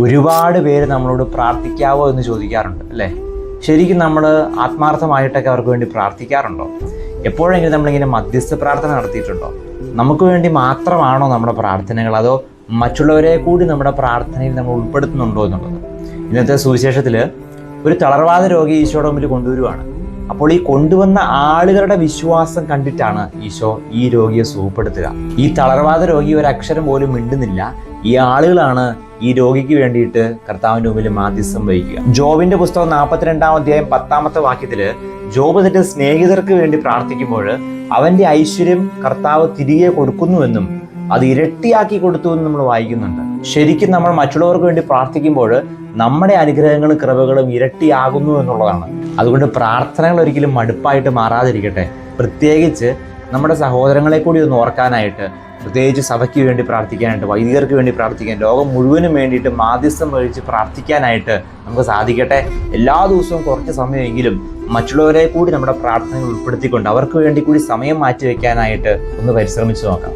ഒരുപാട് പേര് നമ്മളോട് പ്രാർത്ഥിക്കാവോ എന്ന് ചോദിക്കാറുണ്ട് അല്ലേ? ശരിക്കും നമ്മൾ ആത്മാർത്ഥമായിട്ടൊക്കെ അവർക്ക് വേണ്ടി പ്രാർത്ഥിക്കാറുണ്ടോ? എപ്പോഴെങ്കിലും നമ്മളിങ്ങനെ മധ്യസ്ഥ പ്രാർത്ഥന നടത്തിയിട്ടുണ്ടോ? നമുക്ക് വേണ്ടി മാത്രമാണോ നമ്മുടെ പ്രാർത്ഥനകൾ, അതോ മറ്റുള്ളവരെ കൂടി നമ്മുടെ പ്രാർത്ഥനയിൽ നമ്മൾ ഉൾപ്പെടുത്തുന്നുണ്ടോ എന്നുള്ളത്? ഇന്നത്തെ സുവിശേഷത്തിൽ ഒരു തളർവാദ രോഗി ഈശോയുടെ മുമ്പിൽ കൊണ്ടുവരുവാണ്. അപ്പോൾ ഈ കൊണ്ടുവന്ന ആളുകളുടെ വിശ്വാസം കണ്ടിട്ടാണ് ഈശോ ഈ രോഗിയെ സുഖപ്പെടുത്തുക. ഈ തളർവാദ രോഗി ഒരക്ഷരം പോലും മിണ്ടുന്നില്ല. ഈ ആളുകളാണ് ഈ രോഗിക്ക് വേണ്ടിയിട്ട് കർത്താവിൻ്റെ മുമ്പിൽ മാധ്യസ്ഥം വഹിക്കുക. ജോബിന്റെ പുസ്തകം 42-ാം അധ്യായം 10-ാമത്തെ വാക്യത്തില് ജോബ് തന്റെ സ്നേഹിതർക്ക് വേണ്ടി പ്രാർത്ഥിക്കുമ്പോൾ അവന്റെ ഐശ്വര്യം കർത്താവ് തിരികെ കൊടുക്കുന്നുവെന്നും അത് ഇരട്ടിയാക്കി കൊടുത്തു എന്നും നമ്മൾ വായിക്കുന്നുണ്ട്. ശരിക്കും നമ്മൾ മറ്റുള്ളവർക്ക് വേണ്ടി പ്രാർത്ഥിക്കുമ്പോൾ നമ്മുടെ അനുഗ്രഹങ്ങളും കൃപകളും ഇരട്ടിയാകുന്നു എന്നുള്ളതാണ്. അതുകൊണ്ട് പ്രാർത്ഥനകൾ ഒരിക്കലും മടുപ്പായിട്ട് മാറാതിരിക്കട്ടെ. പ്രത്യേകിച്ച് നമ്മുടെ സഹോദരങ്ങളെ കൂടി ഒന്ന് ഓർക്കാനായിട്ട്, പ്രത്യേകിച്ച് സഭയ്ക്ക് വേണ്ടി പ്രാർത്ഥിക്കാനായിട്ട്, വൈദികർക്ക് വേണ്ടി പ്രാർത്ഥിക്കാൻ, ലോകം മുഴുവനും വേണ്ടിയിട്ട് മാധ്യസ്ഥം വഹിച്ച് പ്രാർത്ഥിക്കാനായിട്ട് നമുക്ക് സാധിക്കട്ടെ. എല്ലാ ദിവസവും കുറച്ച് സമയമെങ്കിലും മറ്റുള്ളവരെ കൂടി നമ്മുടെ പ്രാർത്ഥനകൾ ഉൾപ്പെടുത്തിക്കൊണ്ട് അവർക്ക് വേണ്ടി കൂടി സമയം മാറ്റി വയ്ക്കാനായിട്ട് ഒന്ന് പരിശ്രമിച്ചു നോക്കാം.